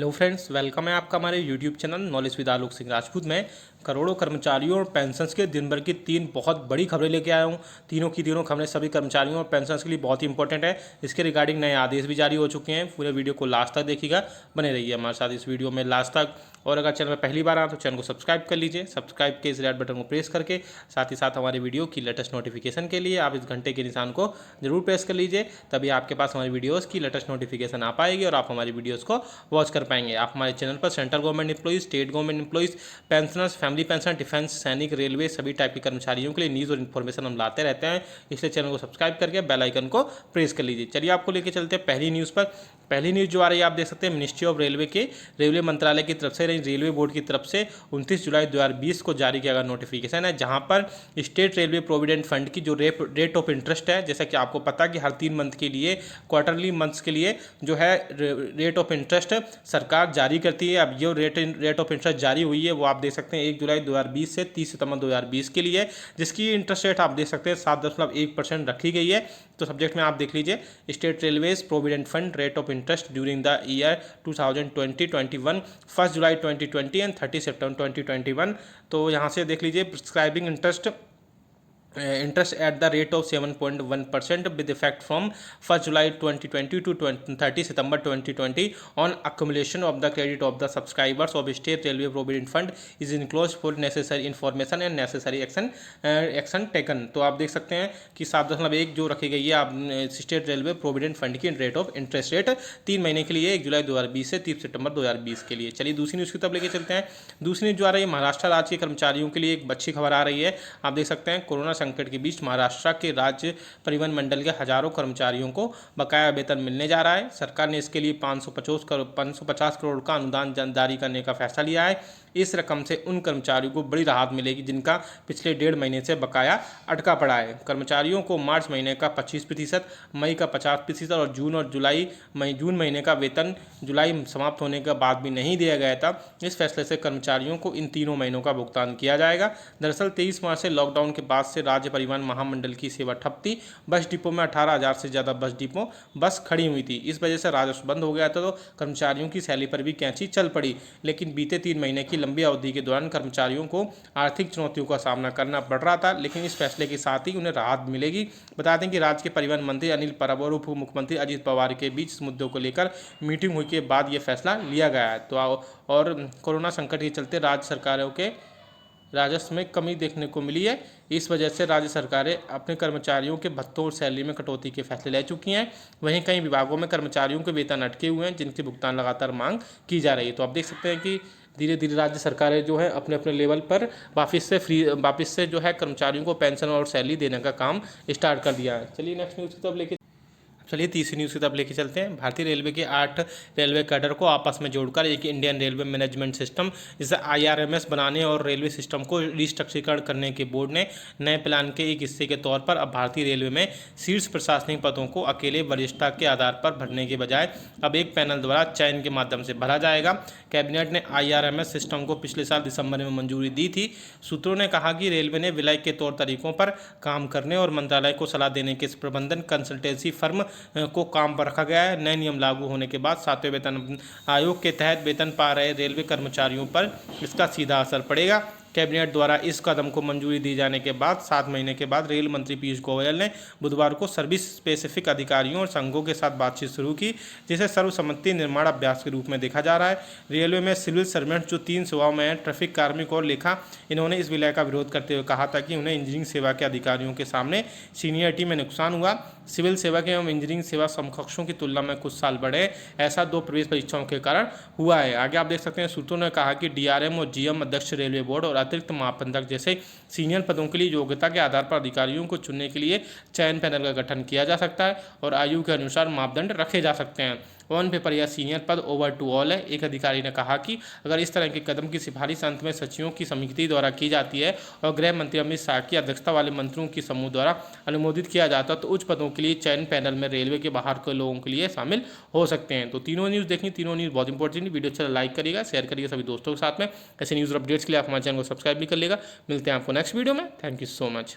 Hello friends, welcome है आपका हमारे YouTube channel knowledge with Alok Singh Rajput में। करोड़ों कर्मचारियों और पेंशन्स के दिन भर की 3 बहुत बड़ी खबरें लेके आया हूँ। तीनों की तीनों खबरें सभी कर्मचारियों और पेंशन्स के लिए बहुत ही इंपॉर्टेंट है। इसके रिगार्डिंग नए आदेश भी जारी हो चुके हैं। पूरे वीडियो को लास्ट तक देखिएगा, बने रहिए हमारे साथ इस वीडियो में लास्ट तक। और अगर चैनल में पहली बार आए तो चैनल को सब्सक्राइब कर लीजिए। सब्सक्राइब के इस रेड बटन को प्रेस करके साथ ही साथ हमारे वीडियो की लेटेस्ट नोटिफिकेशन के लिए आप इस घंटे के निशान को जरूर प्रेस कर लीजिए। तभी आपके पास हमारी वीडियोज़ की लेटेस्ट नोटिफिकेशन आ पाएगी और आप हमारी वीडियोज़ को वॉच कर पाएंगे। आप हमारे चैनल पर central government employees, state government employees, pensioners, family pension, defence, सैनिक, रेलवे सभी टाइप के कर्मचारियों के लिए न्यूज़ और इन्फॉर्मेशन हम लाते रहते हैं। इसलिए चैनल को सब्सक्राइब करके बेल आइकन को प्रेस कर लीजिए। चलिए आपको लेके चलते हैं पहली न्यूज़ पर। पहली न्यूज़ जो आ रही है आप देख सकते हैं मिनिस्ट्री ऑफ रेलवे के रेलवे मंत्रालय की तरफ से रेलवे बोर्ड की तरफ से 29 जुलाई 2020 को जारी किया गया नोटिफिकेशन है, जहां पर स्टेट रेलवे प्रोविडेंट फंड की जो रेट ऑफ इंटरेस्ट है, जैसा कि आपको पता कि हर 3 मंथ के लिए, क्वार्टरली मंथ्स के लिए जो है रेट ऑफ इंटरेस्ट सरकार जारी करती है। अब जो रेट ऑफ इंटरेस्ट जारी हुई है वो आप देख सकते हैं 1 जुलाई 2020 से 30 सितंबर 2020 के लिए, जिसकी इंटरेस्ट रेट आप देख सकते हैं 7.1% रखी गई है। तो सब्जेक्ट में आप देख लीजिए state railways provident fund rate of interest during the year 2020-21, 1 July 2020 and 30 सितंबर 2021। तो यहाँ से देख लीजिए prescribing interest at the rate of 7.1% with effect from 1st July 2020 to 30 September 2020 on accumulation of the credit of the subscribers of State Railway Provident Fund is enclosed for necessary information and necessary action taken। तो आप देख सकते हैं कि 7.1 जो रखी गई है आप स्टेट रेलवे प्रोविडेंट फंड की रेट ऑफ इंटरेस्ट रेट 3 महीने के लिए 1 जुलाई 2020 से 30 सितंबर 2020 के लिए। चलिए दूसरी न्यूज़ की तरफ लेके चलते हैं। दूसरी न्यूज़ जो आ रही है महाराष्ट्र राज्य के कर्मचारियों के लिए एक अच्छी खबर आ रही है। आप देख सकते हैं कोरोना संकट के बीच महाराष्ट्र के राज्य परिवहन मंडल के हजारों कर्मचारियों को बकाया वेतन मिलने जा रहा है। सरकार ने इसके लिए 550 करोड़ का अनुदान जारी करने का फैसला लिया है। इस रकम से उन कर्मचारियों को बड़ी राहत मिलेगी जिनका पिछले 1.5 महीने से बकाया अटका पड़ा है। कर्मचारियों को मार्च महीने का 25%, मई का 50% और जून महीने का वेतन जुलाई समाप्त होने के बाद भी नहीं दिया गया था। इस फैसले से कर्मचारियों को इन तीनों महीनों का भुगतान किया जाएगा। दरअसल 23 मार्च से लॉकडाउन के बाद से राज्य परिवहन महामंडल की सेवा ठप थी। बस डिपो में 18,000 से ज़्यादा बस खड़ी हुई थी। इस वजह से राजस्व बंद हो गया था, तो कर्मचारियों की सैलरी पर भी कैंची चल पड़ी। लेकिन बीते 3 महीने की लंबी अवधि के दौरान कर्मचारियों को आर्थिक चुनौतियों का सामना करना पड़ रहा था, लेकिन इस फैसले के साथ ही उन्हें राहत मिलेगी। बता दें कि राज्य के परिवहन मंत्री अनिल परब और उप मुख्यमंत्री अजित पवार के बीच इस मुद्दों को लेकर मीटिंग हुई के बाद यह फैसला लिया गया है। तो और कोरोना संकट के चलते राज्य सरकारों के राजस्व में कमी देखने को मिली है। इस वजह से राज्य सरकारें अपने कर्मचारियों के भत्तों और सैलरी में कटौती के फैसले ले चुकी हैं। वहीं कई विभागों में कर्मचारियों के वेतन अटके हुए हैं, जिनके भुगतान लगातार मांग की जा रही है। तो आप देख सकते हैं कि धीरे धीरे राज्य सरकारें जो है अपने अपने लेवल पर वापस से जो है कर्मचारियों को पेंशन और सैलरी देने का काम स्टार्ट कर दिया है। चलिए नेक्स्ट न्यूज़ की तरफ लेके चलिए तीसरी न्यूज़ की तरफ लेके चलते हैं। भारतीय रेलवे के 8 रेलवे कैडर को आपस में जोड़कर एक इंडियन रेलवे मैनेजमेंट सिस्टम जिसे IRMS बनाने और रेलवे सिस्टम को रिस्ट्रक्चरीकरण करने के बोर्ड ने नए प्लान के एक हिस्से के तौर पर अब भारतीय रेलवे में शीर्ष प्रशासनिक पदों को अकेले वरिष्ठता के आधार पर भरने के बजाय अब एक पैनल द्वारा चयन के माध्यम से भरा जाएगा। कैबिनेट ने IRMS सिस्टम को पिछले साल दिसंबर में मंजूरी दी थी। सूत्रों ने कहा कि रेलवे ने विलय के तौर तरीकों पर काम करने और मंत्रालय को सलाह देने के प्रबंधन कंसल्टेंसी फर्म को काम पर रखा गया है। नए नियम लागू होने के बाद 7वें वेतन आयोग के तहत वेतन पा रहे रेलवे कर्मचारियों पर इसका सीधा असर पड़ेगा। कैबिनेट द्वारा इस कदम को मंजूरी दी जाने के बाद 7 महीने के बाद रेल मंत्री पीयूष गोयल ने बुधवार को सर्विस स्पेसिफिक अधिकारियों और संघों के साथ बातचीत शुरू की, जिसे सर्वसम्मति निर्माण अभ्यास के रूप में देखा जा रहा है। रेलवे में सिविल सर्वेंट जो 3 सेवाओं में हैं, ट्रैफिक कार्मिक और लेखा, इन्होंने इस विलय का विरोध करते हुए कहा था कि उन्हें इंजीनियरिंग सेवा के अधिकारियों के सामने सीनियरिटी में नुकसान हुआ। सिविल सेवा के एवं इंजीनियरिंग सेवा समकक्षों की तुलना में कुछ साल बढ़े, ऐसा 2 प्रवेश परीक्षाओं के कारण हुआ है। आगे आप देख सकते हैं सूत्रों ने कहा कि DRM और GM अध्यक्ष रेलवे बोर्ड और अतिरिक्त महाप्रबंधक जैसे सीनियर पदों के लिए योग्यता के आधार पर अधिकारियों को चुनने के लिए चयन पैनल का गठन किया जा सकता है और आयु के अनुसार मापदंड रखे जा सकते हैं। ऑन पेपर या सीनियर पद ओवर टू ऑल है। एक अधिकारी ने कहा कि अगर इस तरह के कदम की सिफारिश अंत में सचिवों की समिति द्वारा की जाती है और गृह मंत्री अमित शाह की अध्यक्षता वाले मंत्रियों की समूह द्वारा अनुमोदित किया जाता तो उच्च पदों के लिए चयन पैनल में रेलवे के बाहर के लोगों के लिए शामिल हो सकते हैं। तो तीनों न्यूज़ देखनी, तीनों न्यूज़ बहुत इंपॉर्टेंट। वीडियो अच्छा लाइक करिएगा, शेयर करिएगा सभी दोस्तों के साथ में। ऐसे न्यूज़ अपडेट्स के लिए आप हमारे चैनल को सब्सक्राइब भी कर लेगा। मिलते हैं आपको नेक्स्ट वीडियो में। Thank you so much.